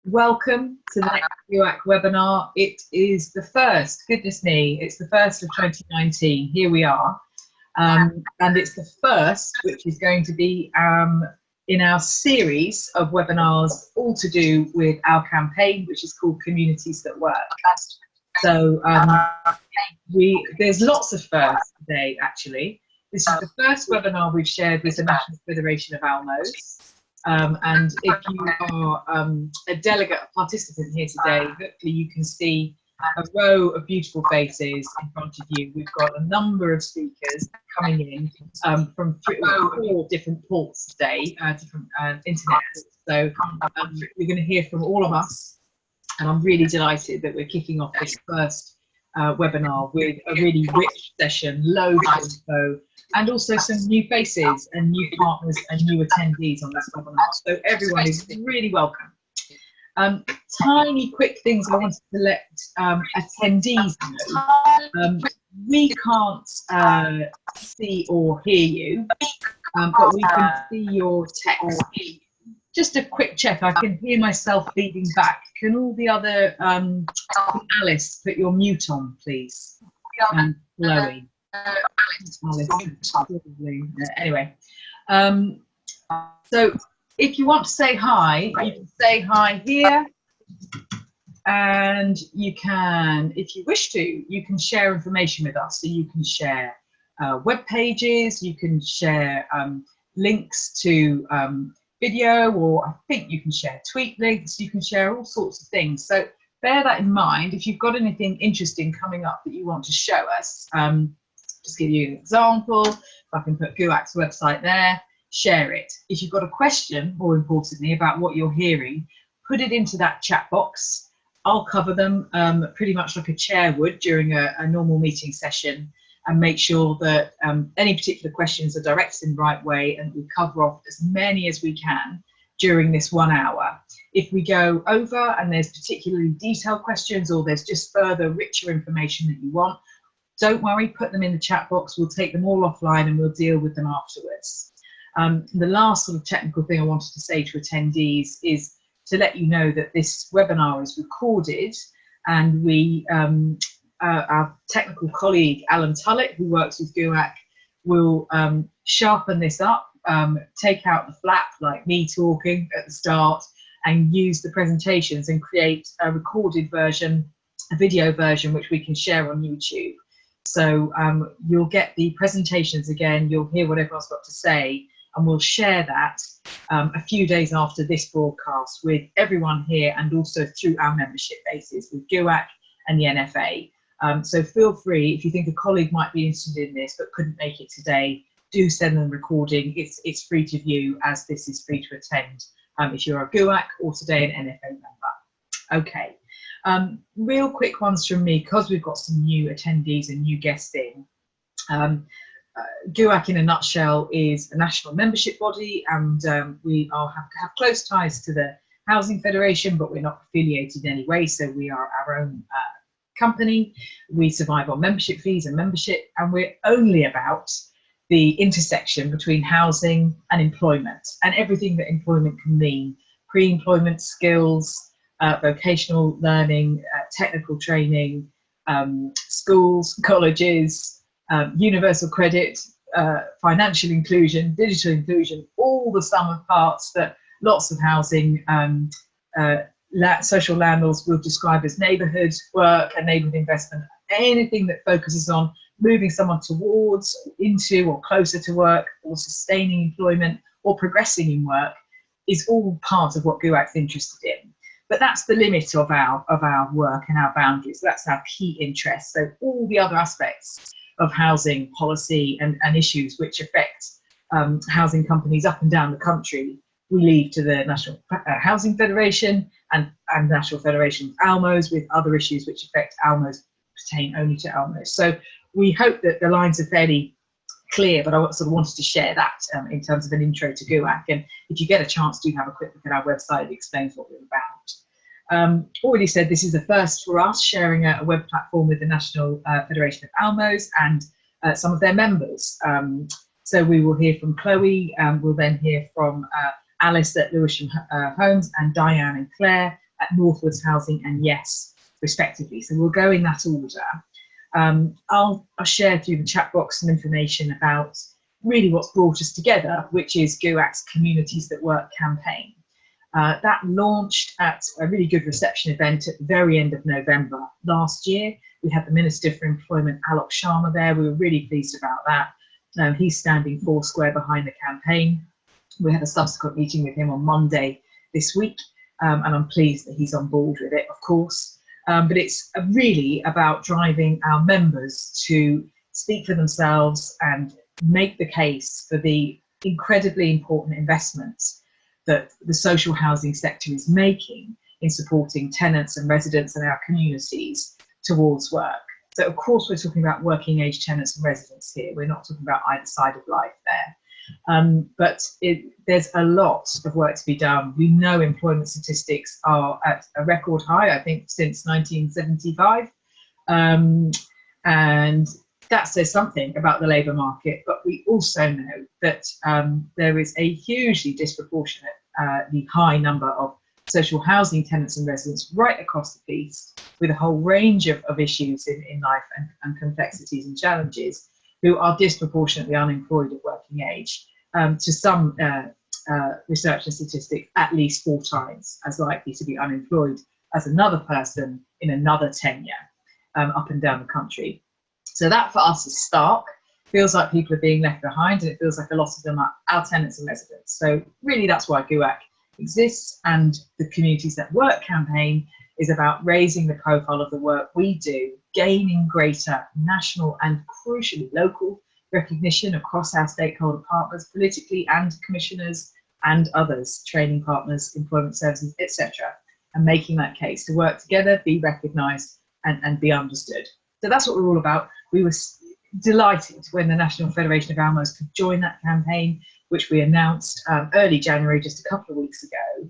Welcome to the next GUAC webinar. It is the first, goodness me, it's the first of 2019. Here we are. And it's the first, which is going to be in our series of webinars, all to do with our campaign, which is called Communities That Work. So there's lots of firsts today, actually. This is the first webinar we've shared with the National Federation of ALMOs. And if you are a delegate, a participant here today, hopefully you can see a row of beautiful faces in front of you. We've got a number of speakers coming in from 4 different ports today, different internet. So you're going to hear from all of us, and I'm really delighted that we're kicking off this first webinar with a really rich session, loads of info, and also some new faces and new partners and new attendees on this webinar. So everyone is really welcome. Tiny quick things I wanted to let attendees know. We can't see or hear you, but we can see your text. Just a quick check, I can hear myself feeding back. Can all the other, Alice, put your mute on, please? And Chloe. Anyway, so if you want to say hi, you can say hi here, and you can, if you wish to, you can share information with us. So you can share web pages, you can share links to video, or I think you can share tweet links, you can share all sorts of things. So bear that in mind. If you've got anything interesting coming up that you want to show us, just give you an example. If I can put GUAC's website there, share it. If you've got a question, more importantly, about what you're hearing, put it into that chat box. I'll cover them pretty much like a chair would during a normal meeting session, and make sure that any particular questions are directed in the right way, and we cover off as many as we can during this 1 hour. If we go over and there's particularly detailed questions, or there's just further richer information that you want, don't worry, put them in the chat box. We'll take them all offline and we'll deal with them afterwards. The last sort of technical thing I wanted to say to attendees is to let you know that this webinar is recorded, and we, our technical colleague Alan Tullett, who works with GUAC, will sharpen this up, take out the flap like me talking at the start, and use the presentations and create a recorded version, a video version, which we can share on YouTube. So you'll get the presentations again, you'll hear what everyone's got to say, and we'll share that a few days after this broadcast with everyone here, and also through our membership bases with GUAC and the NFA. So feel free, if you think a colleague might be interested in this but couldn't make it today, do send them a recording. It's free to view, as this is free to attend if you're a GUAC or today an NFA member. Okay. Real quick ones from me, because we've got some new attendees and new guests in. GUAC in a nutshell is a national membership body, and we have close ties to the Housing Federation, but we're not affiliated in any way, so we are our own company. We survive on membership fees and membership, and we're only about the intersection between housing and employment, and everything that employment can mean: pre-employment skills, vocational learning, technical training, schools, colleges, universal credit, financial inclusion, digital inclusion, all the sum of parts that lots of housing social landlords will describe as neighbourhood work and neighbourhood investment. Anything that focuses on moving someone towards, into, or closer to work, or sustaining employment, or progressing in work, is all part of what GUAC's interested in. But that's the limit of our work and our boundaries. That's our key interest. So all the other aspects of housing policy and issues which affect housing companies up and down the country, we leave to the National Housing Federation and National Federation of ALMOs, with other issues which affect ALMOs pertain only to ALMOs. So we hope that the lines are fairly clear, but I sort of wanted to share that in terms of an intro to GUAC. And if you get a chance, do have a quick look at our website. It explains what we're about. Already said, this is a first for us, sharing a web platform with the National Federation of ALMOs and some of their members. So we will hear from Chloe, we'll then hear from Alys at Lewisham Homes, and Diane and Claire at Northwards Housing and YES, respectively. So we'll go in that order. I'll share through the chat box some information about really what's brought us together, which is GUAC's Communities That Work campaign. That launched at a really good reception event at the very end of November last year. We had the Minister for Employment, Alok Sharma, there. We were really pleased about that. He's standing foursquare behind the campaign. We had a subsequent meeting with him on Monday this week, and I'm pleased that he's on board with it, of course. But it's really about driving our members to speak for themselves and make the case for the incredibly important investments that the social housing sector is making in supporting tenants and residents in our communities towards work. So of course we're talking about working age tenants and residents here. We're not talking about either side of life there. But there's a lot of work to be done. We know employment statistics are at a record high, I think, since 1975. And that says something about the labour market, but we also know that there is a hugely disproportionately high number of social housing tenants and residents right across the piece, with a whole range of issues in life and complexities and challenges, who are disproportionately unemployed at working age. To some research and statistics, at least 4 times as likely to be unemployed as another person in another tenure up and down the country. So that for us is stark. Feels like people are being left behind, and it feels like a lot of them are our tenants and residents. So really that's why GUAC exists, and the Communities That Work campaign is about raising the profile of the work we do, gaining greater national and crucially local recognition across our stakeholder partners, politically, and commissioners and others, training partners, employment services, etc., and making that case to work together, be recognised and be understood. So that's what we're all about. We were delighted when the National Federation of ALMOs could join that campaign, which we announced early January, just a couple of weeks ago,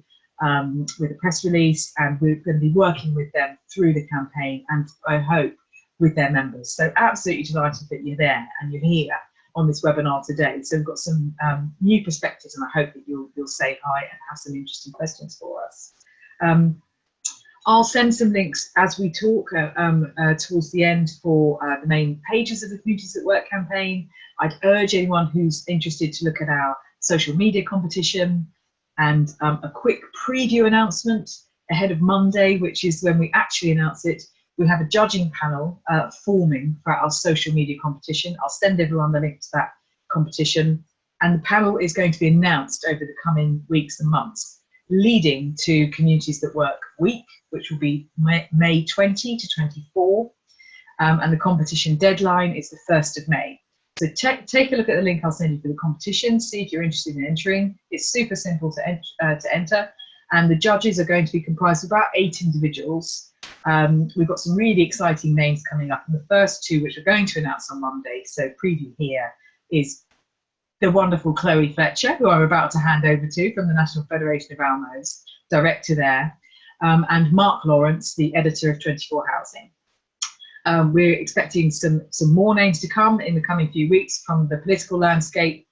with a press release, and we're going to be working with them through the campaign, and I hope with their members. So absolutely delighted that you're there and you're here on this webinar today. So we've got some new perspectives, and I hope that you'll say hi and have some interesting questions for us. I'll send some links as we talk towards the end for the main pages of the Communities That Work campaign. I'd urge anyone who's interested to look at our social media competition, and a quick preview announcement ahead of Monday, which is when we actually announce it. We have a judging panel forming for our social media competition. I'll send everyone the link to that competition, and the panel is going to be announced over the coming weeks and months, leading to Communities That Work Week, which will be May 20 to 24, and the competition deadline is the 1st of May. So take a look at the link I'll send you for the competition, see if you're interested in entering. It's super simple to enter, and the judges are going to be comprised of about 8 individuals. We've got some really exciting names coming up, and the first 2, which we're going to announce on Monday, so preview here, is the wonderful Chloe Fletcher, who I'm about to hand over to, from the National Federation of ALMOs, director there, and Mark Lawrence, the editor of 24 Housing. We're expecting some more names to come in the coming few weeks from the political landscape,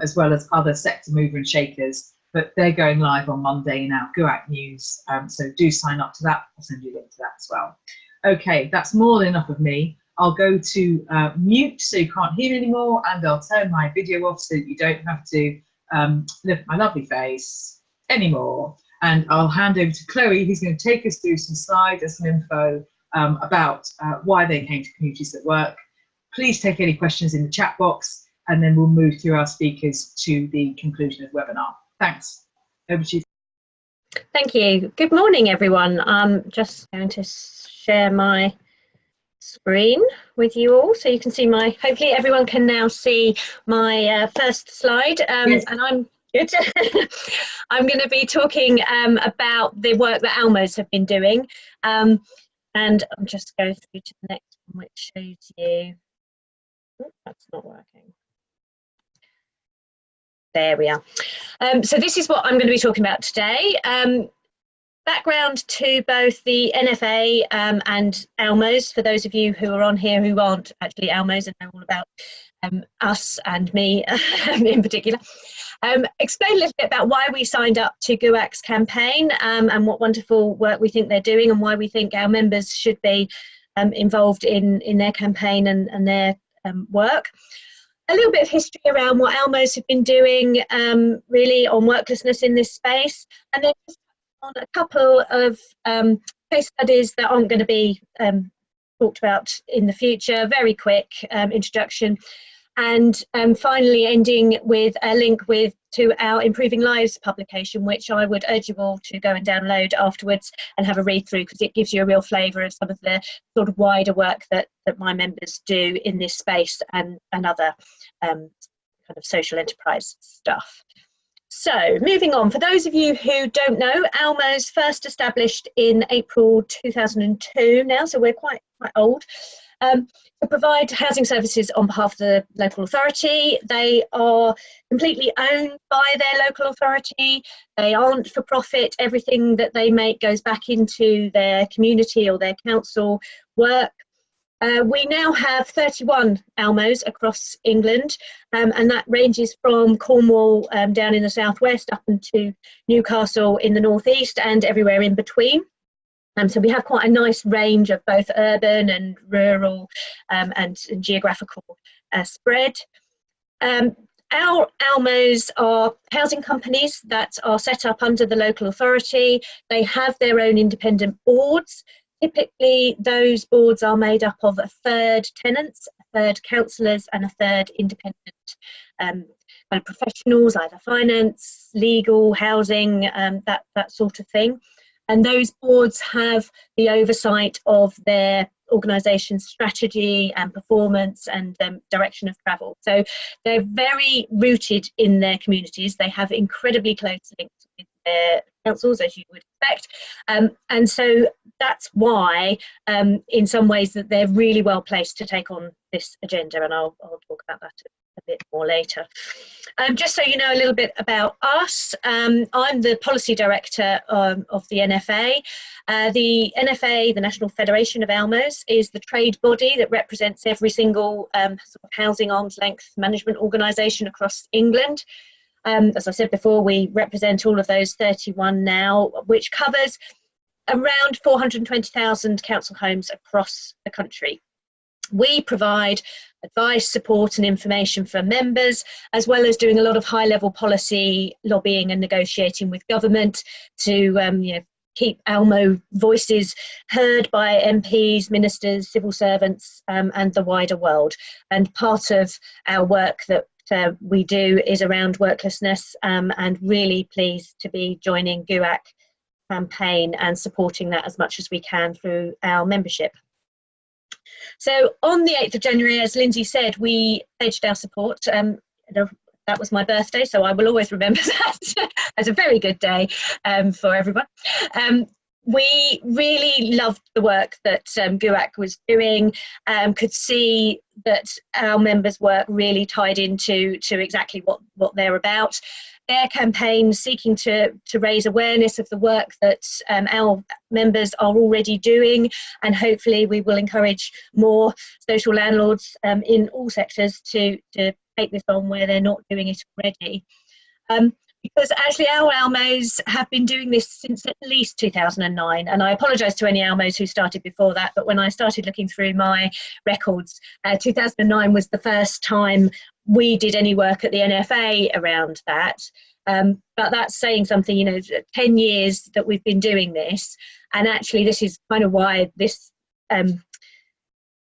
as well as other sector mover and shakers, but they're going live on Monday in our GUAC news, so do sign up to that. I'll send you a link to that as well. Okay, that's more than enough of me. I'll go to mute so you can't hear anymore, and I'll turn my video off so that you don't have to look at my lovely face anymore. And I'll hand over to Chloe, who's going to take us through some slides and some info about why they came to Communities That Work. Please take any questions in the chat box, and then we'll move through our speakers to the conclusion of the webinar. Thanks. Over to you. Thank you. Good morning, everyone. I'm just going to share my screen with you all so you can see my, hopefully everyone can now see my first slide, Yes. and I'm good. I'm going to be talking about the work that ALMOs have been doing, and I'm just going through to the next one, which shows you, oh, that's not working. There we are. So this is what I'm going to be talking about today. Background to both the NFA and ALMOs, for those of you who are on here who aren't actually ALMOs and know all about us and me in particular. Explain a little bit about why we signed up to GUAC's campaign, and what wonderful work we think they're doing, and why we think our members should be involved in their campaign and their work. A little bit of history around what ALMOs have been doing really on worklessness in this space, and then just on a couple of case studies that aren't going to be talked about in the future. Very quick introduction, and finally ending with a link to our Improving Lives publication, which I would urge you all to go and download afterwards and have a read through, because it gives you a real flavour of some of the sort of wider work that my members do in this space and other kind of social enterprise stuff. So moving on, for those of you who don't know, ALMOs first established in April 2002 now, so we're quite old, to provide housing services on behalf of the local authority. They are completely owned by their local authority. They aren't for profit. Everything that they make goes back into their community or their council work. We now have 31 ALMOs across England, and that ranges from Cornwall down in the southwest up into Newcastle in the northeast and everywhere in between. So we have quite a nice range of both urban and rural and geographical spread. Our ALMOs are housing companies that are set up under the local authority. They have their own independent boards. Typically, those boards are made up of a third tenants, a third councillors, and a third independent kind of professionals, either finance, legal, housing, that sort of thing. And those boards have the oversight of their organisation's strategy and performance and direction of travel. So they're very rooted in their communities. They have incredibly close links with their councils, as you would expect. And so that's why, in some ways, that they're really well placed to take on this agenda. And I'll talk about that a bit more later. Just so you know a little bit about us, I'm the Policy Director of the NFA. The NFA, the National Federation of ALMOs, is the trade body that represents every single sort of housing arm's length management organisation across England. As I said before, we represent all of those 31 now, which covers around 420,000 council homes across the country. We provide advice, support and information for members, as well as doing a lot of high-level policy lobbying and negotiating with government to keep ALMO voices heard by MPs, ministers, civil servants and the wider world. And part of our work that we do is around worklessness, and really pleased to be joining GUAC campaign and supporting that as much as we can through our membership. So on the 8th of January, as Lynsey said, we pledged our support. That was my birthday, so I will always remember that as a very good day for everyone. We really loved the work that GUAC was doing, could see that our members' work really tied into exactly what they're about. Their campaign seeking to raise awareness of the work that our members are already doing, and hopefully we will encourage more social landlords in all sectors to take this on where they're not doing it already. Because actually our ALMOs have been doing this since at least 2009, and I apologise to any ALMOs who started before that, but when I started looking through my records, 2009 was the first time we did any work at the NFA around that. But that's saying something, 10 years that we've been doing this, and actually this is kind of why this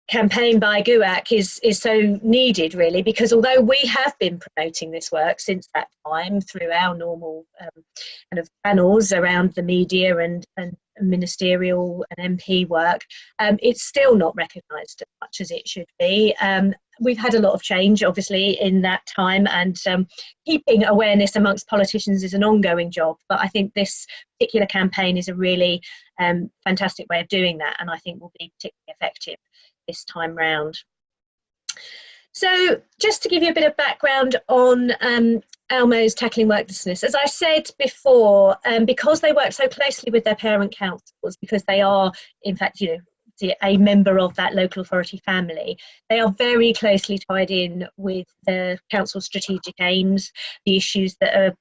campaign by GUAC is so needed, really, because although we have been promoting this work since that time through our normal kind of channels around the media and ministerial and MP work, it's still not recognised as much as it should be. We've had a lot of change, obviously, in that time, and keeping awareness amongst politicians is an ongoing job. But I think this particular campaign is a really fantastic way of doing that, and I think will be particularly effective this time round. So just to give you a bit of background on ALMOs tackling worklessness, as I said before, because they work so closely with their parent councils, because they are, in fact, a member of that local authority family. They are very closely tied in with the council's strategic aims, the issues that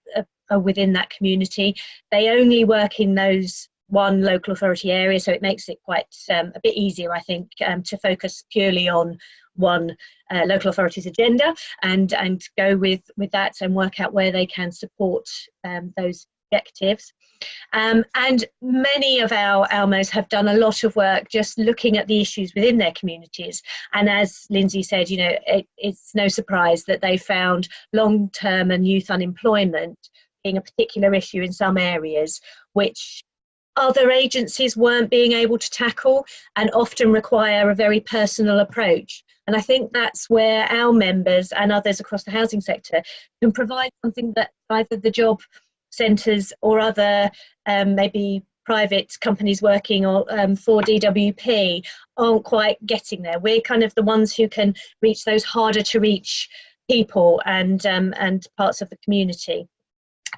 are within that community. They only work in those one local authority area, so it makes it quite a bit easier, I think, to focus purely on one local authority's agenda and go with that and work out where they can support those objectives. And many of our ALMOs have done a lot of work just looking at the issues within their communities. And as Lynsey said, you know, it's no surprise that they found long-term and youth unemployment being a particular issue in some areas, which other agencies weren't being able to tackle and often require a very personal approach. And I think that's where our members and others across the housing sector can provide something that either the job centres or other maybe private companies working for DWP aren't quite getting there. We're kind of the ones who can reach those harder to reach people and parts of the community.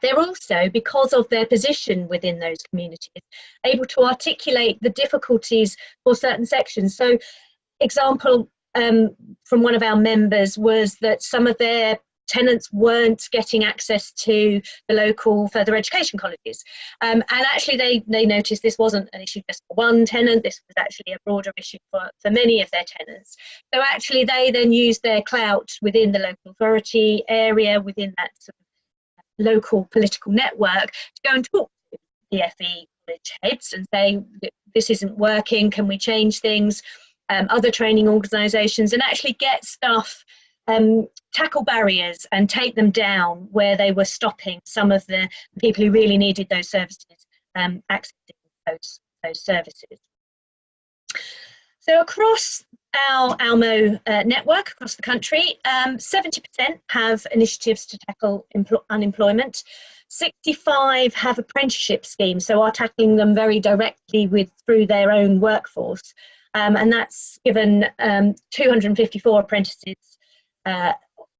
They're also, because of their position within those communities, able to articulate the difficulties for certain sections. So, example from one of our members was that some of their tenants weren't getting access to the local further education colleges. And actually they noticed this wasn't an issue just for one tenant, this was actually a broader issue for many of their tenants. So actually they then used their clout within the local authority area, within that sort of local political network, to go and talk to the FE college heads and say, this isn't working, can we change things? Other training organisations, and actually get stuff, tackle barriers and take them down where they were stopping some of the people who really needed those services accessing those services. So across our ALMO network across the country, 70% have initiatives to tackle unemployment. 65 have apprenticeship schemes, so are tackling them very directly through their own workforce. And that's given 254 apprentices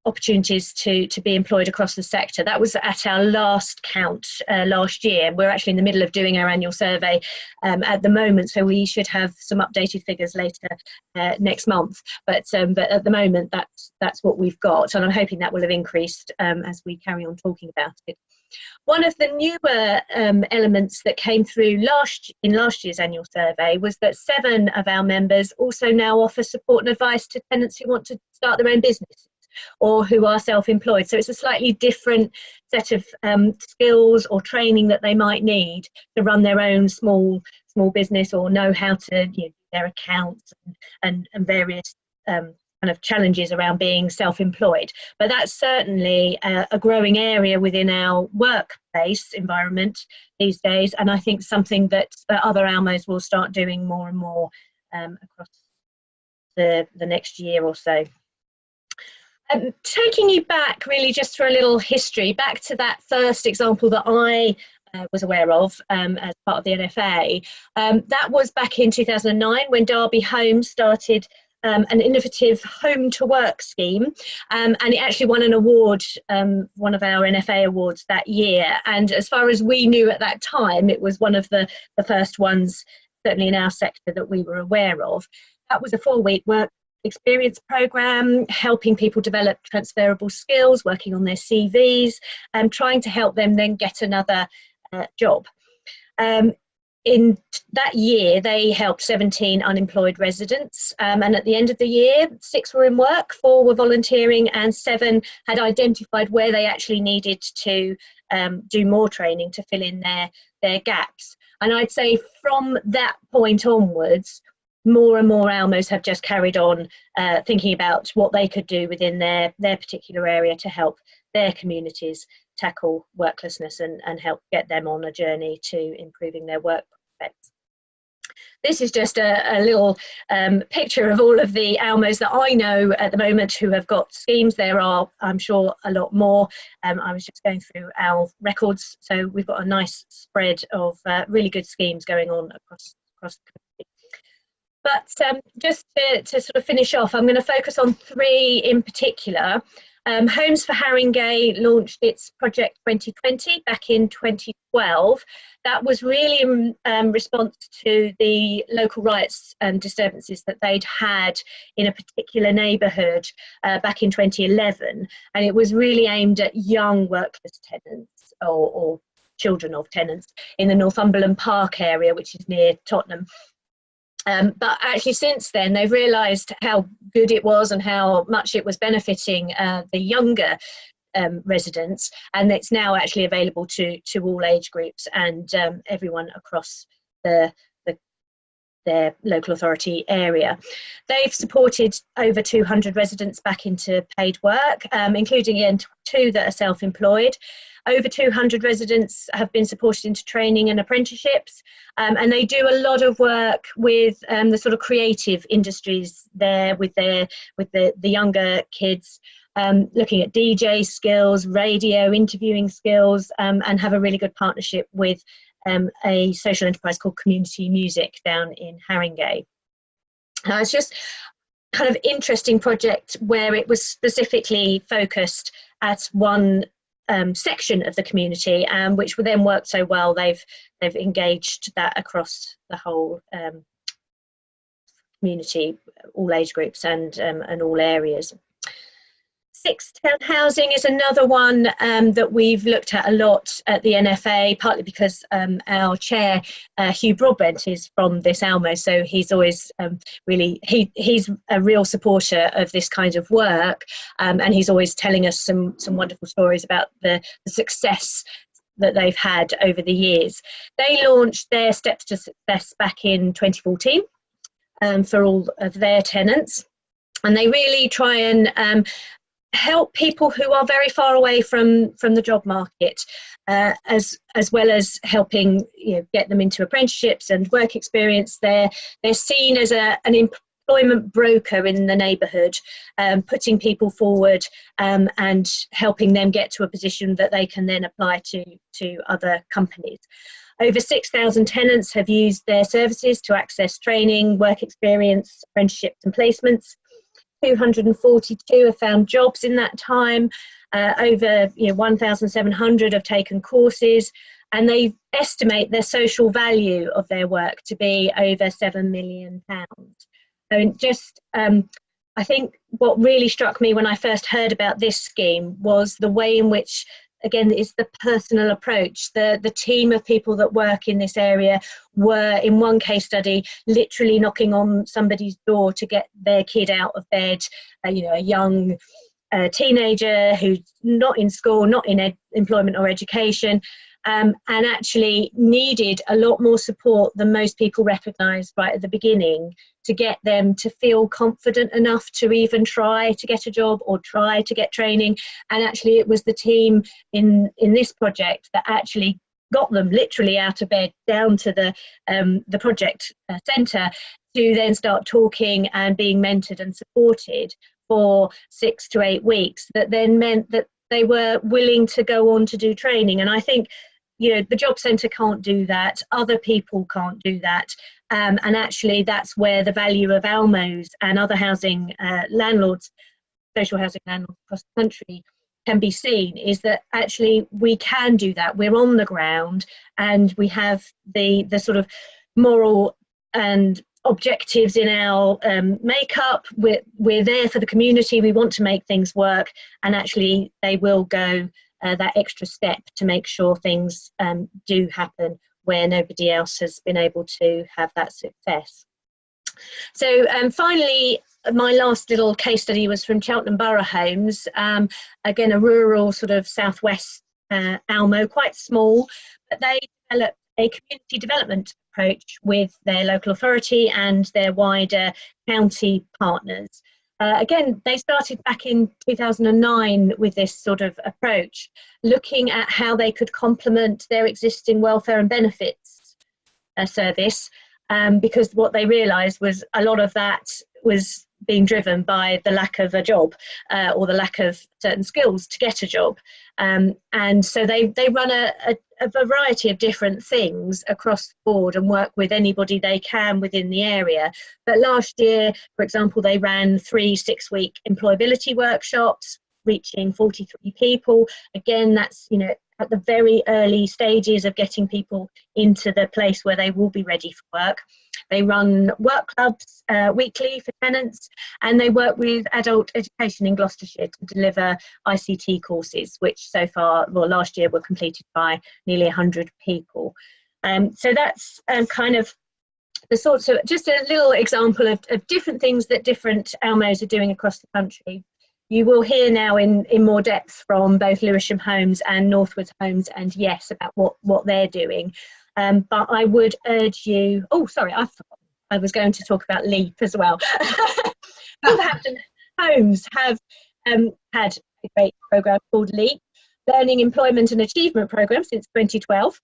opportunities to be employed across the sector. That was at our last count last year. We're actually in the middle of doing our annual survey at the moment, so we should have some updated figures later next month. But at the moment, that's what we've got, and I'm hoping that will have increased as we carry on talking about it. One of the newer elements that came through in last year's annual survey was that 7 of our members also now offer support and advice to tenants who want to start their own businesses or who are self-employed. So it's a slightly different set of skills or training that they might need to run their own small business, or know how to do their accounts and various kind of challenges around being self-employed. But that's certainly a growing area within our workplace environment these days, and I think something that other ALMOs will start doing more and more across the next year or so. Taking you back really just for a little history, back to that first example that I was aware of as part of the NFA. That was back in 2009 when Derby Homes started an innovative home to work scheme, and it actually won an award, one of our NFA awards that year. And as far as we knew at that time, it was one of the first ones, certainly in our sector, that we were aware of. That was a 4-week work experience program, helping people develop transferable skills, working on their CVs, and trying to help them then get another job. In that year, they helped 17 unemployed residents, and at the end of the year, 6 were in work, 4 were volunteering, and 7 had identified where they actually needed to do more training to fill in their gaps. And I'd say from that point onwards, more and more ALMOs have just carried on thinking about what they could do within their particular area to help their communities tackle worklessness and help get them on a journey to improving their work prospects. This is just a little picture of all of the ALMOs that I know at the moment who have got schemes. There are, I'm sure, a lot more. I was just going through our records, so we've got a nice spread of really good schemes going on across the country. But just to sort of finish off, I'm going to focus on 3 in particular. Homes for Haringey launched its Project 2020 back in 2012. That was really in response to the local riots and disturbances that they'd had in a particular neighbourhood back in 2011. And it was really aimed at young workless tenants or children of tenants in the Northumberland Park area, which is near Tottenham. But actually since then, they've realised how good it was and how much it was benefiting the younger residents, and it's now actually available to all age groups and everyone across their local authority area. They've supported over 200 residents back into paid work, including again 2 that are self-employed. Over 200 residents have been supported into training and apprenticeships, and they do a lot of work with the sort of creative industries there with the younger kids, looking at DJ skills, radio, interviewing skills, and have a really good partnership with a social enterprise called Community Music down in Haringey. It's just kind of interesting project where it was specifically focused at one section of the community, which then worked so well they've engaged that across the whole community, all age groups and all areas. 6-10 housing is another one that we've looked at a lot at the NFA, partly because our chair, Hugh Broadbent, is from this ALMO, so he's always he's a real supporter of this kind of work, and he's always telling us some wonderful stories about the success that they've had over the years. They launched their Steps to Success back in 2014 for all of their tenants, and they really try and help people who are very far away from the job market, as well as helping get them into apprenticeships and work experience. They're seen as an employment broker in the neighbourhood, putting people forward and helping them get to a position that they can then apply to other companies. Over 6,000 tenants have used their services to access training, work experience, apprenticeships and placements. 242 have found jobs in that time. Over 1,700 have taken courses, and they estimate their social value of their work to be over £7 million. So just, I think what really struck me when I first heard about this scheme was the way in which, again, is the personal approach. The team of people that work in this area were, in one case study, literally knocking on somebody's door to get their kid out of bed, a young teenager who's not in school, not in employment or education, and actually needed a lot more support than most people recognised right at the beginning to get them to feel confident enough to even try to get a job or try to get training. And actually it was the team in this project that actually got them literally out of bed down to the project centre to then start talking and being mentored and supported for 6 to 8 weeks, that then meant that they were willing to go on to do training. And I think the job centre can't do that, other people can't do that, and actually that's where the value of ALMOs and other housing landlords, social housing landlords across the country, can be seen, is that actually we can do that. We're on the ground and we have the sort of moral and objectives in our makeup. We're there for the community, we want to make things work, and actually they will go that extra step to make sure things do happen where nobody else has been able to have that success. So finally, my last little case study was from Cheltenham Borough Homes, again a rural sort of southwest ALMO, quite small, but they developed a community development approach with their local authority and their wider county partners. Again, they started back in 2009 with this sort of approach, looking at how they could complement their existing welfare and benefits service, because what they realised was a lot of that was being driven by the lack of a job or the lack of certain skills to get a job. And so they run a variety of different things across the board and work with anybody they can within the area. But last year, for example, they ran 3 6-week employability workshops, reaching 43 people. Again, that's, you know, at the very early stages of getting people into the place where they will be ready for work. They run work clubs weekly for tenants, and they work with adult education in Gloucestershire to deliver ICT courses, which so far, well, last year were completed by nearly 100 people. So that's kind of the sorts of, just a little example of different things that different ALMOs are doing across the country. You will hear now in more depth from both Lewisham Homes and Northwards Homes and YES about what they're doing. But I would urge you, oh, sorry, I forgot. I was going to talk about LEAP as well. Wolverhampton Homes have had a great programme called LEAP, Learning, Employment and Achievement Programme, since 2012.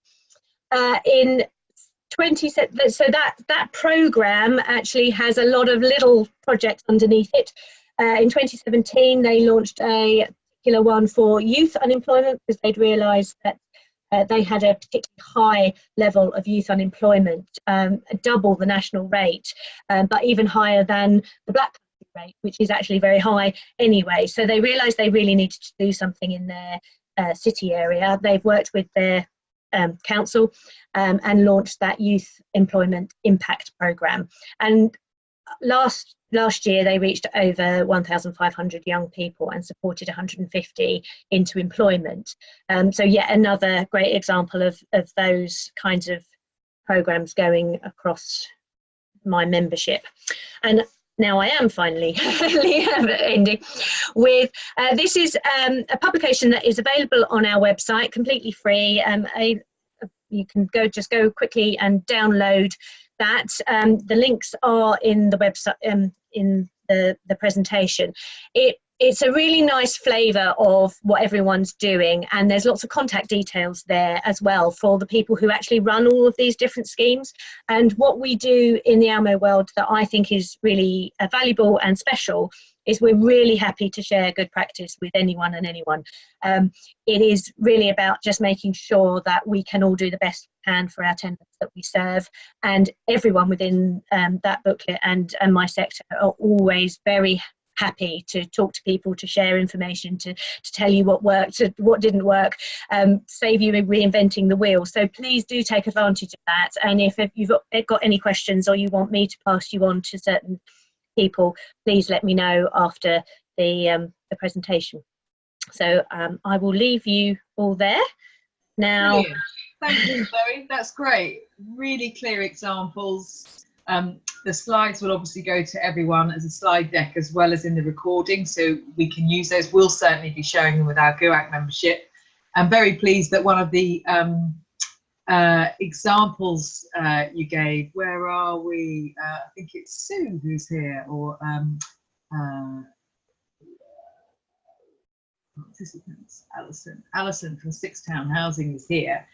So that programme actually has a lot of little projects underneath it. In 2017, they launched a particular one for youth unemployment because they'd realised that they had a particularly high level of youth unemployment, double the national rate, but even higher than the black country rate, which is actually very high anyway. So they realised they really needed to do something in their city area. They've worked with their council and launched that youth employment impact programme. And last year they reached over 1,500 young people and supported 150 into employment. So yet another great example of those kinds of programmes going across my membership. And now I am finally ending with, this is a publication that is available on our website, completely free. You can just go quickly and download that. The links are in the website, in the presentation. It's a really nice flavour of what everyone's doing, and there's lots of contact details there as well for the people who actually run all of these different schemes. And what we do in the ALMO world that I think is really valuable and special is we're really happy to share good practice with anyone and anyone. It is really about just making sure that we can all do the best we can for our tenants that we serve, and everyone within that booklet and my sector are always very happy to talk to people, to share information, to tell you what worked, what didn't work, save you reinventing the wheel. So please do take advantage of that. And if you've got any questions or you want me to pass you on to certain people, please let me know after the presentation. So I will leave you all there now. Brilliant. Thank you, Zoe. That's great. Really clear examples. The slides will obviously go to everyone as a slide deck as well as in the recording, so we can use those. We'll certainly be sharing them with our GUAC membership. I'm very pleased that one of the examples you gave, where are we? I think it's Sue who's here, or participants, Alison from Six Town Housing is here.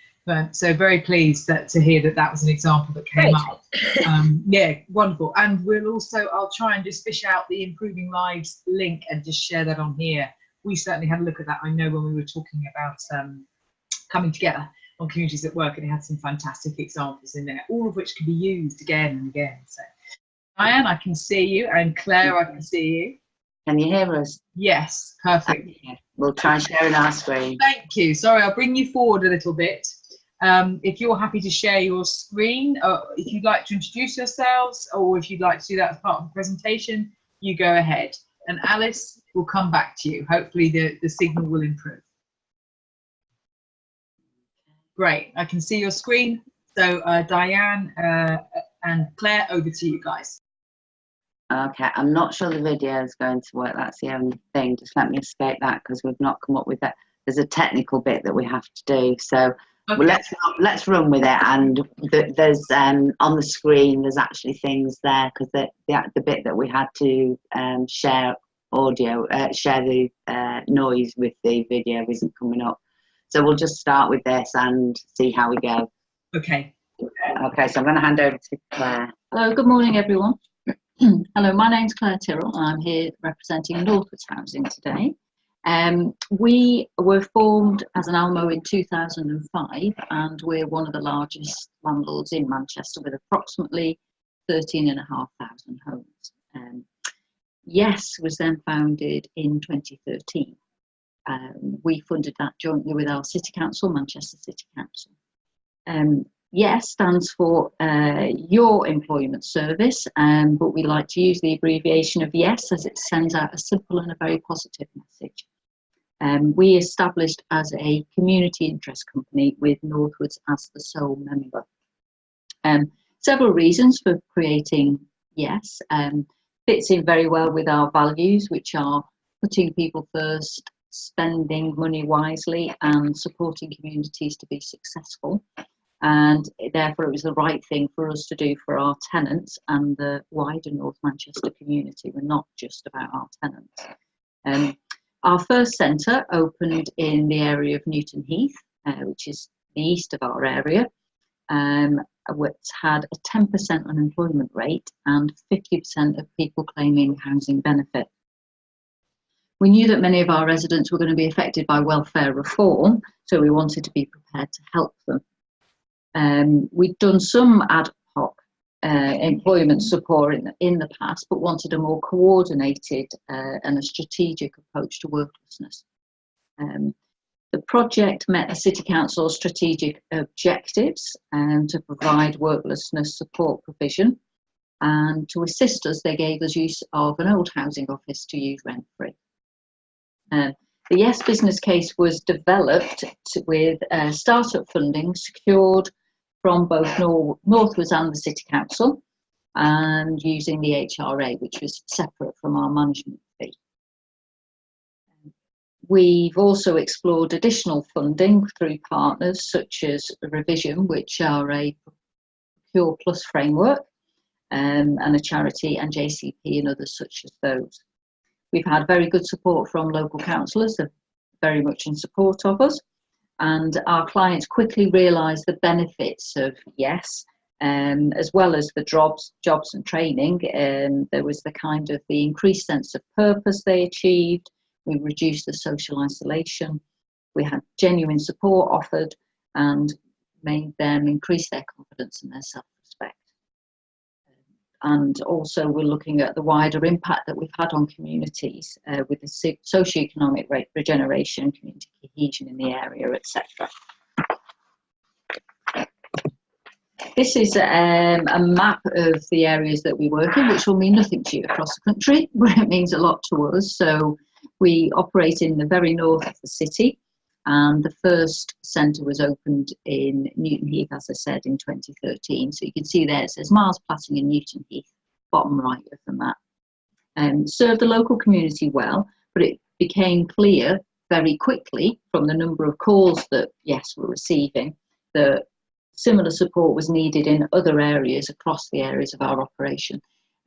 So very pleased to hear that was an example that came up. Yeah, wonderful. And I'll try and just fish out the Improving Lives link and just share that on here. We certainly had a look at that. I know when we were talking about coming together on communities at work, and it had some fantastic examples in there, all of which can be used again and again. So Diane, I can see you, and Claire, I can see you. Can you hear us? Yes, perfect. We'll try sharing our screen. Thank you. Sorry, I'll bring you forward a little bit. If you're happy to share your screen, if you'd like to introduce yourselves, or if you'd like to do that as part of the presentation, you go ahead. And Alice will come back to you. Hopefully the signal will improve. Great, I can see your screen. So Diane and Claire, over to you guys. Okay, I'm not sure the video is going to work. That's the only thing. Just let me escape that because we've not come up with that. There's a technical bit that we have to do. So okay. Well, let's run with it. And there's on the screen there's actually things there because the bit that we had to share audio, share the noise with the video isn't coming up. So we'll just start with this and see how we go. Okay. Okay, so I'm going to hand over to Claire. Hello, good morning everyone. Hello, my name's Claire Tyrrell. I'm here representing Northwards Housing today. We were formed as an ALMO in 2005, and we're one of the largest landlords in Manchester with approximately 13,500 homes. YES was then founded in 2013. We funded that jointly with our City Council, Manchester City Council. YES stands for Your Employment Service, but we like to use the abbreviation of YES as it sends out a simple and a very positive message. We established as a community interest company with Northwards as the sole member. Several reasons for creating YES. Fits in very well with our values, which are putting people first, spending money wisely, and supporting communities to be successful. And therefore it was the right thing for us to do for our tenants and the wider North Manchester community. We're not just about our tenants. Our first centre opened in the area of Newton Heath, which is the east of our area, which had a 10% unemployment rate and 50% of people claiming housing benefit. We knew that many of our residents were going to be affected by welfare reform, so we wanted to be prepared to help them. We'd done some ad hoc employment support in the past, but wanted a more coordinated and a strategic approach to worklessness. The project met the City Council's strategic objectives to provide worklessness support provision, and to assist us they gave us use of an old housing office to use rent-free. The YES business case was developed with startup funding secured from both Northwards and the City Council, and using the HRA, which was separate from our management fee. We've also explored additional funding through partners such as Revision, which are a Procure Plus framework, and a charity, and JCP and others such as those. We've had very good support from local councillors, they're very much in support of us, and our clients quickly realised the benefits of YES, as well as the jobs and training. There was the increased sense of purpose they achieved. We reduced the social isolation. We had genuine support offered and made them increase their confidence and their self-respect. And also we're looking at the wider impact that we've had on communities with the socio-economic regeneration, community cohesion in the area, etc. This is a map of the areas that we work in, which will mean nothing to you across the country, but it means a lot to us. So we operate in the very north of the city, and the first centre was opened in Newton Heath, as I said, in 2013. So you can see there it says Miles Platting in Newton Heath, bottom right of the map. Served the local community well, but it became clear very quickly from the number of calls that YES were receiving that similar support was needed in other areas across the areas of our operation.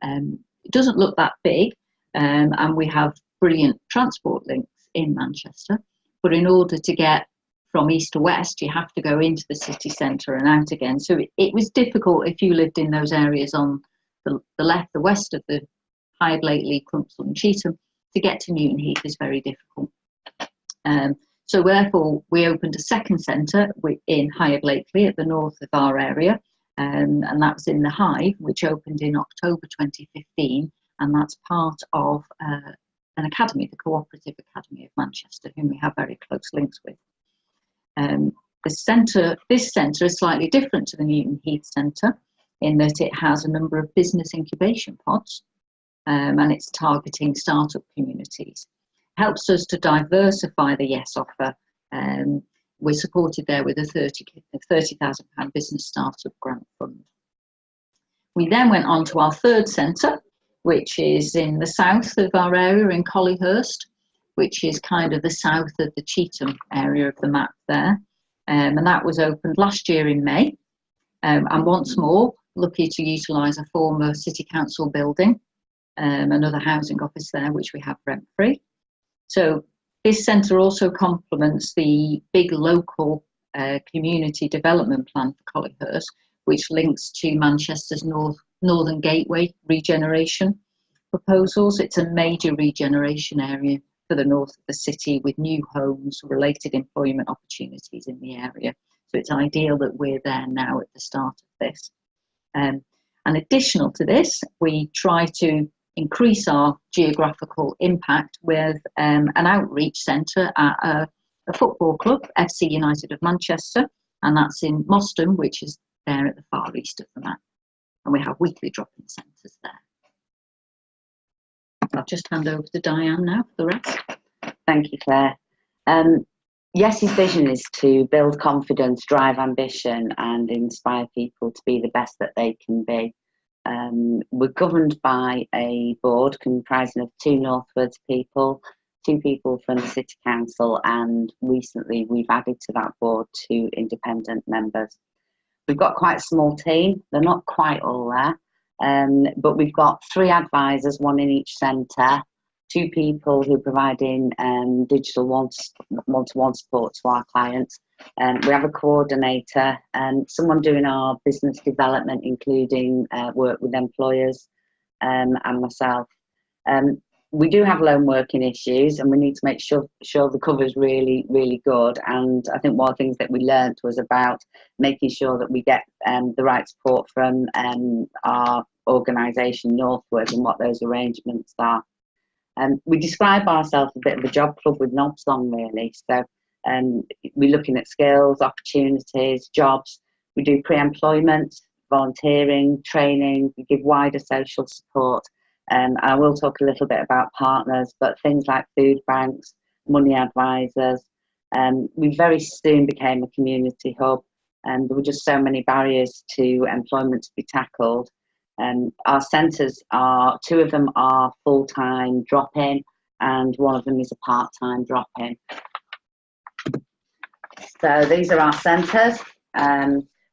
It doesn't look that big, and we have brilliant transport links in Manchester, but in order to get from east to west, you have to go into the city centre and out again. So it was difficult if you lived in those areas on the west of the High Blakely, Crumpsall and Cheetham. To get to Newton Heath is very difficult. So therefore, we opened a second centre in Higher Blakely at the north of our area, and that was in the Hive, which opened in October 2015, and that's part of an academy, the Cooperative Academy of Manchester, whom we have very close links with. This centre is slightly different to the Newton Heath Centre in that it has a number of business incubation pods, and it's targeting startup communities. Helps us to diversify the YES offer. We're supported there with a £30,000 business startup grant fund. We then went on to our third centre, which is in the south of our area in Collyhurst, which is kind of the south of the Cheetham area of the map there. And that was opened last year in May. And once more, lucky to utilise a former City Council building, another housing office there, which we have rent-free. So this centre also complements the big local community development plan for Collyhurst, which links to Manchester's Northern Gateway regeneration proposals. It's a major regeneration area for the north of the city with new homes, related employment opportunities in the area. So it's ideal that we're there now at the start of this. And additional to this, we try to increase our geographical impact with an outreach centre at a football club, FC United of Manchester, and that's in Moston, which is there at the far east of the map. And we have weekly drop-in centres there. I'll just hand over to Diane now for the rest. Thank you, Claire. YES's vision is to build confidence, drive ambition, and inspire people to be the best that they can be. We're governed by a board comprising of 2 Northwards people, 2 people from the City Council, and recently we've added to that board 2 independent members. We've got quite a small team. They're not quite all there, but we've got 3 advisors, 1 in each centre, 2 people who are providing digital one-to-one support to our clients. We have a coordinator and someone doing our business development, including work with employers, and myself. We do have lone working issues, and we need to make sure the cover is really, really good. And I think one of the things that we learnt was about making sure that we get the right support from our organisation Northwards and what those arrangements are. We describe ourselves a bit of a job club with knobs on, really. So we're looking at skills, opportunities, jobs. We do pre-employment, volunteering, training. We give wider social support. And I will talk a little bit about partners, but things like food banks, money advisors. We very soon became a community hub, and there were just so many barriers to employment to be tackled. Our centres are, 2 of them are full-time drop-in, and 1 of them is a part-time drop-in. So these are our centres.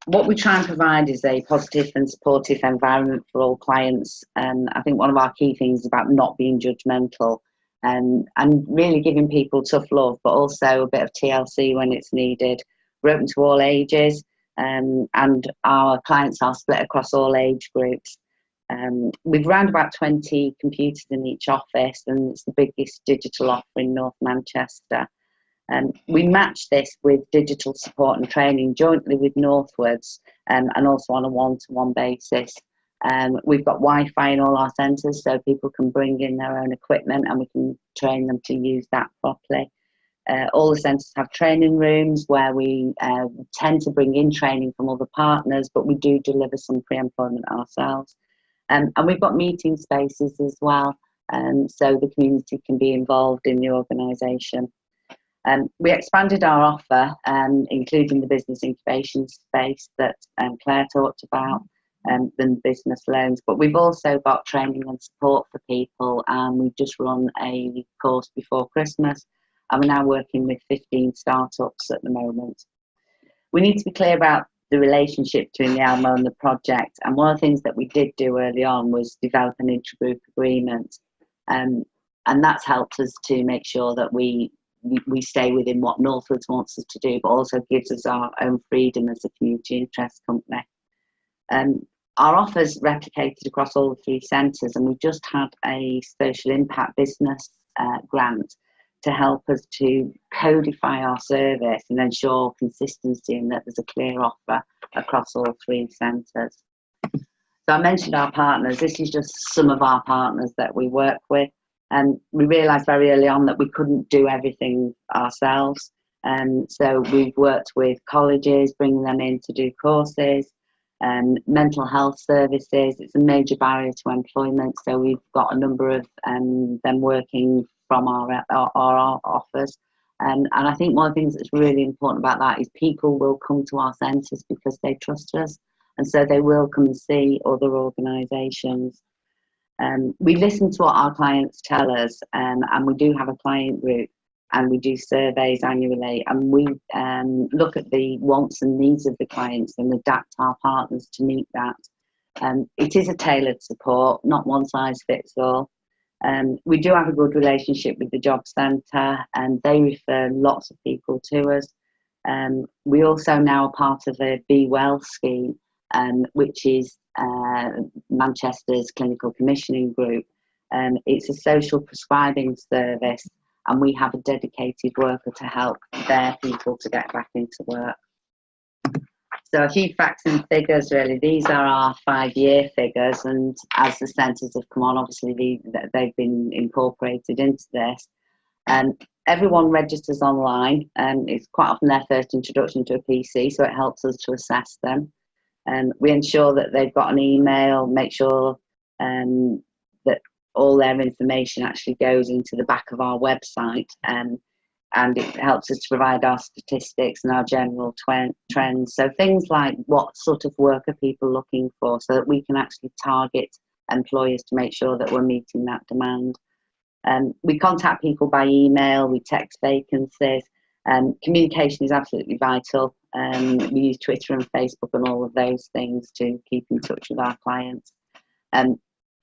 What we try and provide is a positive and supportive environment for all clients. I think one of our key things is about not being judgmental, and really giving people tough love, but also a bit of TLC when it's needed. We're open to all ages, and our clients are split across all age groups. We've around about 20 computers in each office, and it's the biggest digital offer in North Manchester. We match this with digital support and training jointly with Northwards, and also on a one-to-one basis. We've got Wi-Fi in all our centres, so people can bring in their own equipment and we can train them to use that properly. All the centres have training rooms where we tend to bring in training from other partners, but we do deliver some pre-employment ourselves. And we've got meeting spaces as well, so the community can be involved in the organisation. We expanded our offer, including the business incubation space that Claire talked about, than business loans. But we've also got training and support for people, and we've just run a course before Christmas, and we're now working with 15 startups at the moment. We need to be clear about the relationship between the ALMO and the project, and one of the things that we did do early on was develop an intergroup agreement, and that's helped us to make sure that we stay within what Northwards wants us to do, but also gives us our own freedom as a community interest company. Our offer's replicated across all the 3 centres, and we've just had a social impact business grant to help us to codify our service and ensure consistency and that there's a clear offer across all 3 centres. So I mentioned our partners. This is just some of our partners that we work with. And we realised very early on that we couldn't do everything ourselves. So we've worked with colleges, bringing them in to do courses, mental health services. It's a major barrier to employment. So we've got a number of them working from our offers. And I think one of the things that's really important about that is people will come to our centres because they trust us. And so they will come and see other organisations. We listen to what our clients tell us, and we do have a client group, and we do surveys annually, and we look at the wants and needs of the clients and adapt our partners to meet that. It is a tailored support, not one size fits all. We do have a good relationship with the job centre, and they refer lots of people to us. We also now are part of a Be Well scheme, which is Manchester's clinical commissioning group. It's a social prescribing service, and we have a dedicated worker to help their people to get back into work. So a few facts and figures really. These are our 5-year figures, and as the centres have come on, obviously they've been incorporated into this. Everyone registers online, and it's quite often their first introduction to a PC, so it helps us to assess them. We ensure that they've got an email, make sure that all their information actually goes into the back of our website, and it helps us to provide our statistics and our general trends. So things like what sort of work are people looking for, so that we can actually target employers to make sure that we're meeting that demand. We contact people by email, we text vacancies. Communication is absolutely vital. We use Twitter and Facebook and all of those things to keep in touch with our clients.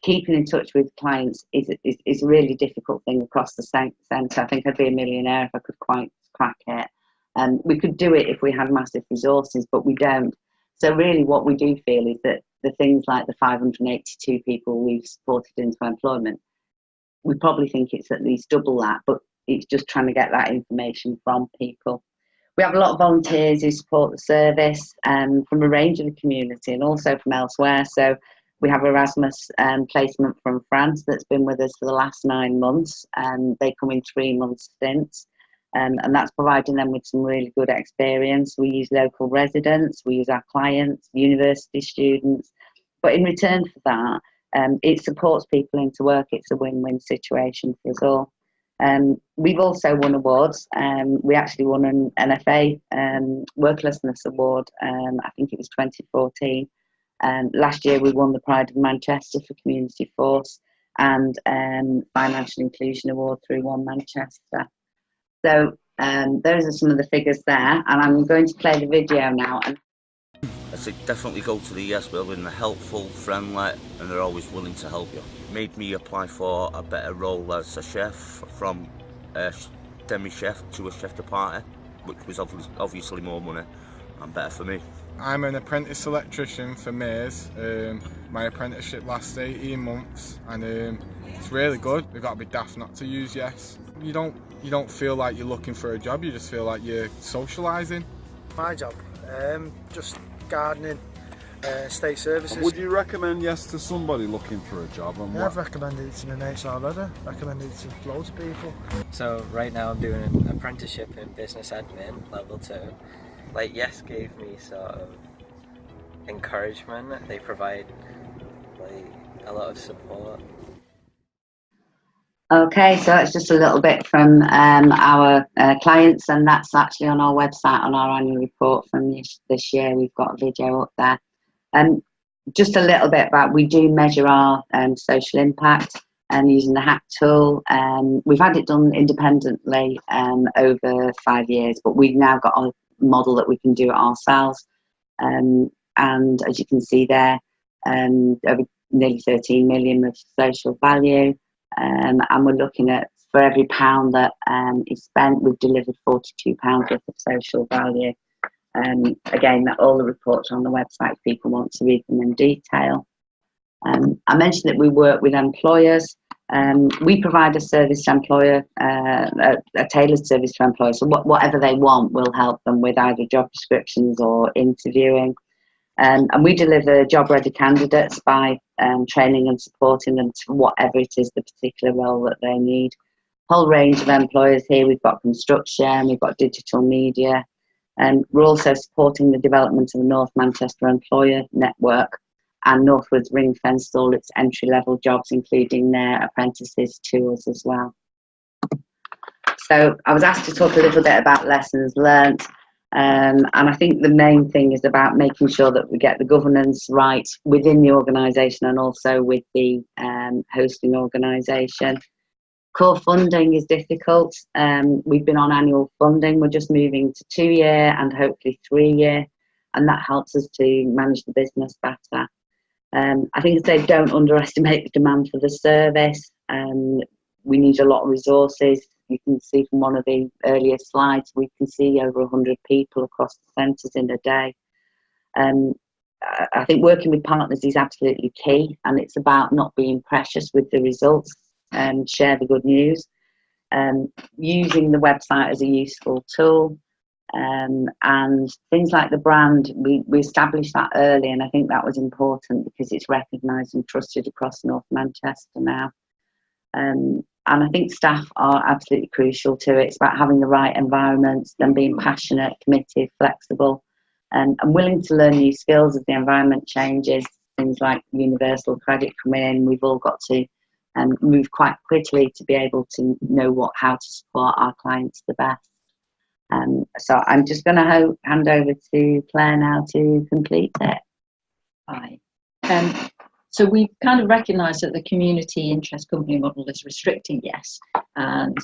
Keeping in touch with clients is a really difficult thing across the centre. I think I'd be a millionaire if I could quite crack it. We could do it if we had massive resources, but we don't. So really what we do feel is that the things like the 582 people we've supported into employment, we probably think it's at least double that, but it's just trying to get that information from people. We have a lot of volunteers who support the service from a range of the community and also from elsewhere. So we have Erasmus placement from France that's been with us for the last 9 months. They come in 3-month stints, and that's providing them with some really good experience. We use local residents, we use our clients, university students, but in return for that, it supports people into work. It's a win-win situation for us all. We've also won awards. We actually won an NFA Worklessness Award, I think it was 2014. Last year we won the Pride of Manchester for Community Force and Financial Inclusion Award through One Manchester. So those are some of the figures there, and I'm going to play the video now. I say definitely go to the YES building. They're helpful, friendly, and they're always willing to help you. Made me apply for a better role as a chef, from a demi-chef to a chef de partie, which was obviously more money and better for me. I'm an apprentice electrician for Mays. My apprenticeship lasts 18 months, and it's really good. We've got to be daft not to use YES. You don't feel like you're looking for a job, you just feel like you're socialising. My job, just gardening, state services. And would you recommend YES to somebody looking for a job? And yeah, I've recommended it to my mates already, recommended it to loads of people. So right now I'm doing an apprenticeship in business admin, level 2. Like YES gave me sort of encouragement. They provide like a lot of support. Okay, so that's just a little bit from our clients, and that's actually on our website on our annual report from this year. We've got a video up there. Just a little bit about, we do measure our social impact using the HACK tool. We've had it done independently over 5 years, but we've now got a model that we can do it ourselves. And as you can see there, over nearly 13 million of social value. And we're looking at, for every pound that is spent, we've delivered £42 worth of social value. Again, all the reports are on the website if people want to read them in detail. I mentioned that we work with employers. We provide a service to employer, a tailored service to employers. So whatever they want, we'll help them with either job descriptions or interviewing. And we deliver job-ready candidates by training and supporting them to whatever it is, the particular role that they need. Whole range of employers here. We've got construction, we've got digital media, and we're also supporting the development of the North Manchester Employer Network, and Northwards ring-fenced all its entry-level jobs, including their apprentices to us as well. So I was asked to talk a little bit about lessons learnt. And I think the main thing is about making sure that we get the governance right within the organisation and also with the hosting organisation. Core funding is difficult. We've been on annual funding. We're just moving to 2-year and hopefully 3-year, and that helps us to manage the business better. I think they don't underestimate the demand for the service. We need a lot of resources. You can see from one of the earlier slides, we can see over 100 people across the centres in a day. I think working with partners is absolutely key, and it's about not being precious with the results and share the good news. Using the website as a useful tool, And things like the brand, we established that early, and I think that was important because it's recognised and trusted across North Manchester now. And I think staff are absolutely crucial to it. It's about having the right environments, them being passionate, committed, flexible, and willing to learn new skills as the environment changes. Things like universal credit coming in, we've all got to move quite quickly to be able to know how to support our clients the best. So I'm just going to hand over to Claire now to complete it. Hi. So we've kind of recognised that the community interest company model is restricting YES, and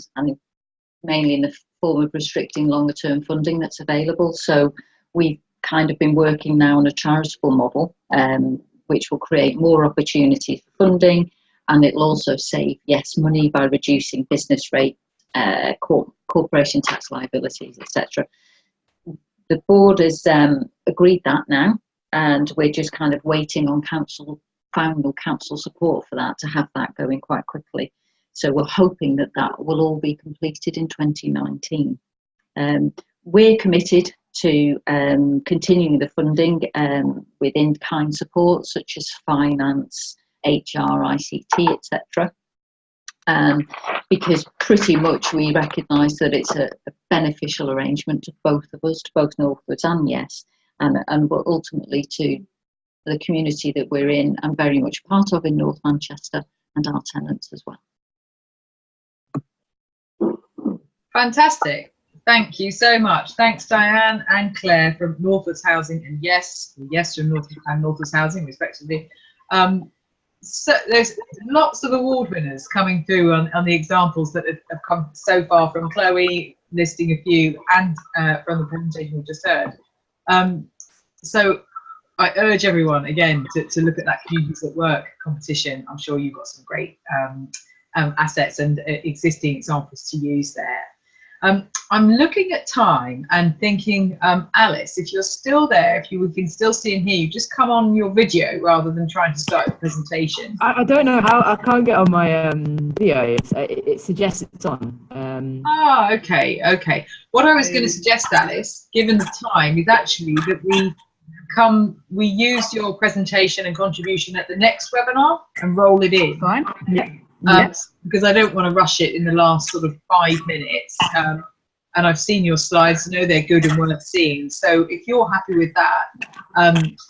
mainly in the form of restricting longer term funding that's available. So we've kind of been working now on a charitable model, which will create more opportunities for funding, and it'll also save YES money by reducing business rate, corporation tax liabilities, etc. The board has agreed that now, and we're just kind of waiting on final council support for that, to have that going quite quickly. So we're hoping that that will all be completed in 2019. We're committed to continuing the funding with in-kind support such as finance, HR, ICT, etc. Because pretty much we recognise that it's a beneficial arrangement to both of us, to both Northwards and YES, and ultimately to the community that we're in and very much part of in North Manchester, and our tenants as well. Fantastic. Thank you so much. Thanks, Diane and Claire from Northwards Housing and YES from Northwards Housing, respectively. So there's lots of award winners coming through on the examples that have come so far from Chloe, listing a few, and from the presentation we just heard. So I urge everyone again to look at that Communities at Work competition. I'm sure you've got some great assets and existing examples to use there. I'm looking at time and thinking, Alys, if you're still there, we can still see and hear you, just come on your video rather than trying to start the presentation. I don't know how, I can't get on my video. It suggests it's on. Okay. What I was going to suggest, Alys, given the time, is actually that we use your presentation and contribution at the next webinar and roll it in. Fine. Yeah. Because I don't want to rush it in the last sort of 5 minutes. And I've seen your slides, know they're good and worth seeing. So if you're happy with that,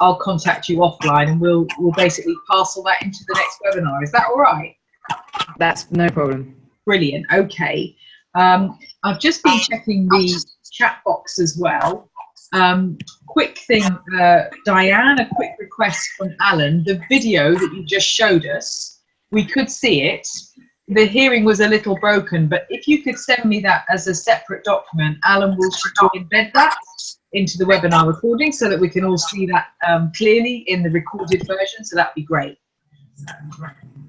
I'll contact you offline and we'll basically parcel that into the next webinar. Is that all right? That's no problem. Brilliant. Okay. I've just been checking the chat box as well. Quick thing, Diane, a quick request from Alan. The video that you just showed us, we could see it. The hearing was a little broken, but if you could send me that as a separate document, Alan will embed that into the webinar recording so that we can all see that clearly in the recorded version, so that'd be great.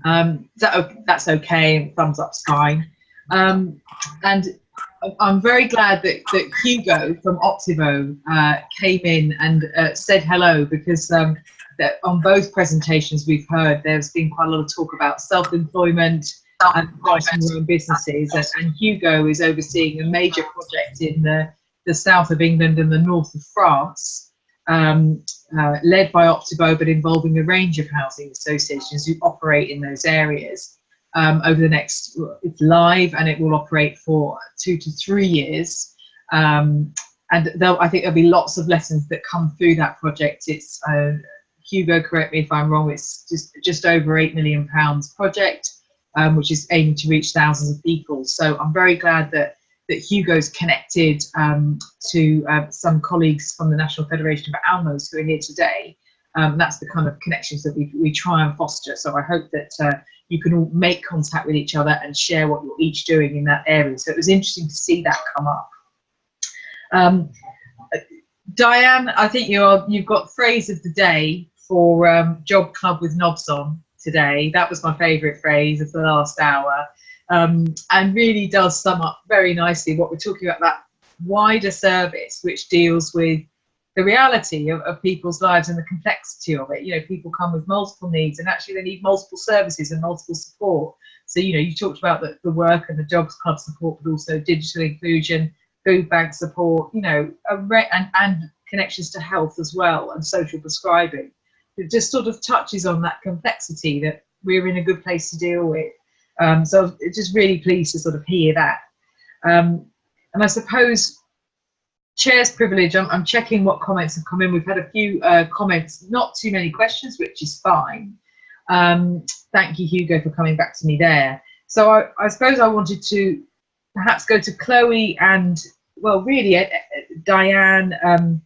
That's okay, thumbs up's fine. And I'm very glad that Hugo from Optivo came in and said hello, because that on both presentations we've heard there's been quite a lot of talk about self-employment and starting your own businesses, and Hugo is overseeing a major project in the south of England and the north of France, led by Optivo, but involving a range of housing associations who operate in those areas. Over the next, it's live and it will operate for 2 to 3 years. And I think there'll be lots of lessons that come through that project. It's Hugo, correct me if I'm wrong, it's just over £8 million project, which is aiming to reach thousands of people. So I'm very glad that Hugo's connected to some colleagues from the National Federation of ALMOs who are here today. That's the kind of connections that we try and foster. So I hope that you can all make contact with each other and share what you're each doing in that area. So it was interesting to see that come up. Diane, I think you've got phrase of the day for Job Club with Knobs On today. That was my favourite phrase of the last hour, and really does sum up very nicely what we're talking about, that wider service which deals with the reality of people's lives and the complexity of it. You know, people come with multiple needs and actually they need multiple services and multiple support. So, you know, you talked about the work and the Jobs Club support, but also digital inclusion, food bank support, you know, and connections to health as well, and social prescribing. It just sort of touches on that complexity that we're in a good place to deal with. So it's just really pleased to sort of hear that. And I suppose chair's privilege, I'm checking what comments have come in. We've had a few comments, not too many questions, which is fine. Thank you, Hugo, for coming back to me there. So I suppose I wanted to perhaps go to Chloe and, well, really Diane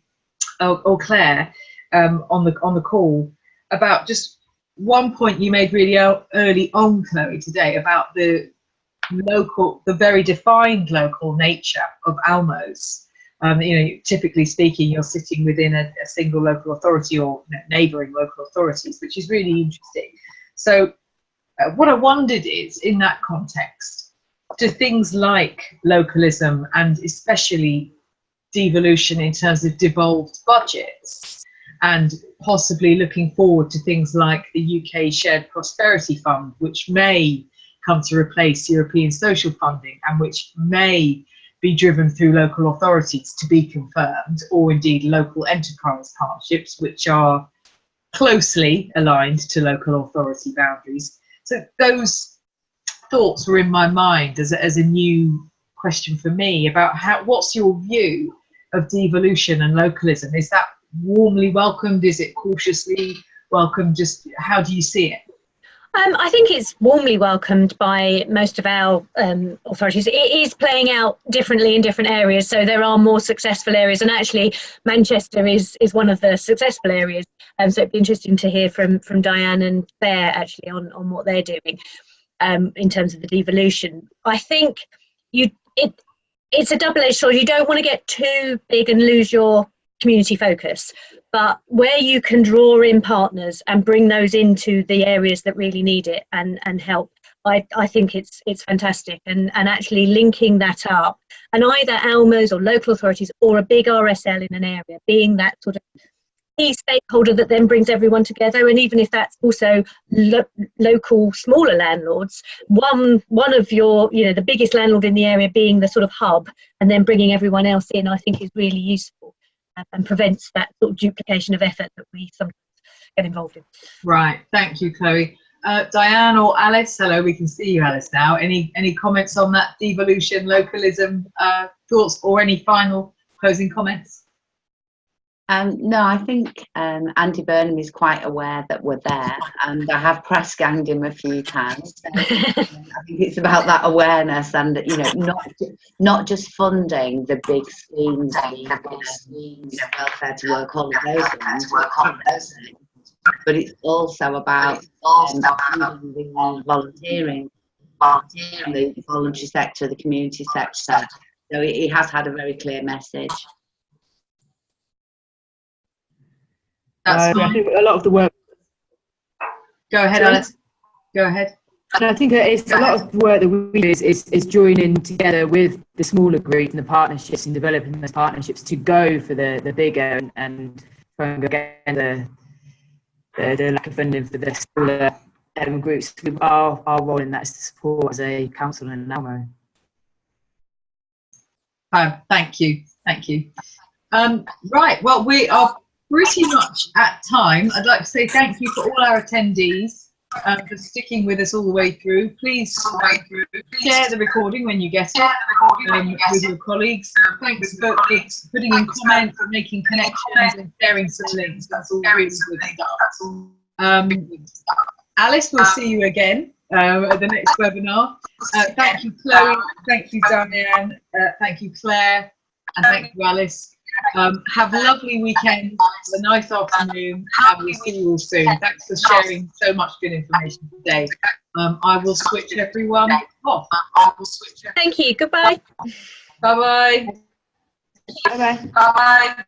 or Claire on the call about just one point you made really early on, Chloe, today about the very defined local nature of ALMOs. You know, typically speaking, you're sitting within a single local authority or neighbouring local authorities, which is really interesting. So what I wondered is, in that context, do things like localism and especially devolution in terms of devolved budgets, and possibly looking forward to things like the UK Shared Prosperity Fund, which may come to replace European social funding and which may be driven through local authorities to be confirmed, or indeed local enterprise partnerships, which are closely aligned to local authority boundaries. So those thoughts were in my mind as a new question for me about what's your view of devolution and localism? Is that warmly welcomed? Is it cautiously welcomed? Just how do you see it? I think it's warmly welcomed by most of our authorities. It is playing out differently in different areas, so there are more successful areas, and actually Manchester is one of the successful areas. So it'd be interesting to hear from Diane and Claire actually on what they're doing in terms of the devolution. I think it's a double-edged sword. You don't want to get too big and lose your community focus, but where you can draw in partners and bring those into the areas that really need it and help, I think it's fantastic, and actually linking that up, and either ALMOs or local authorities or a big RSL in an area being that sort of key stakeholder that then brings everyone together. And even if that's also local smaller landlords, one of your, you know, the biggest landlord in the area being the sort of hub, and then bringing everyone else in, I think is really useful. And prevents that sort of duplication of effort that we sometimes get involved in. Right, thank you, Chloe. Diane or Alys, hello, we can see you, Alys, now. Any comments on that devolution, localism thoughts, or any final closing comments? No, I think Andy Burnham is quite aware that we're there, and I have press ganged him a few times. So, I think it's about that awareness, and you know, not just funding the big schemes, welfare to work, all of those things, but it's also about volunteering, the voluntary sector, the community sector. So he has had a very clear message. I think a lot of the work. Go ahead, Alys. Go ahead. And I think it's a lot of the work that we do is joining together with the smaller group and the partnerships and developing those partnerships to go for the bigger and try and go against the lack of funding for the smaller groups. Our role in that is to support as a council and an ALMO. Thank you. Right, well, we are pretty much at time. I'd like to say thank you for all our attendees for sticking with us all the way through. Please share the recording when you get it with your colleagues. Thanks for putting in comments and making connections and sharing some links. That's all really good stuff. Alys, we'll see you again at the next webinar. Thank you, Chloe. Thank you, Diane. Thank you, Claire. And thank you, Alys. Have a lovely weekend, a nice afternoon, and we'll see you all soon. Thanks for sharing so much good information today. I will switch everyone off. Thank you. Goodbye. Bye-bye. Bye-bye. Bye-bye.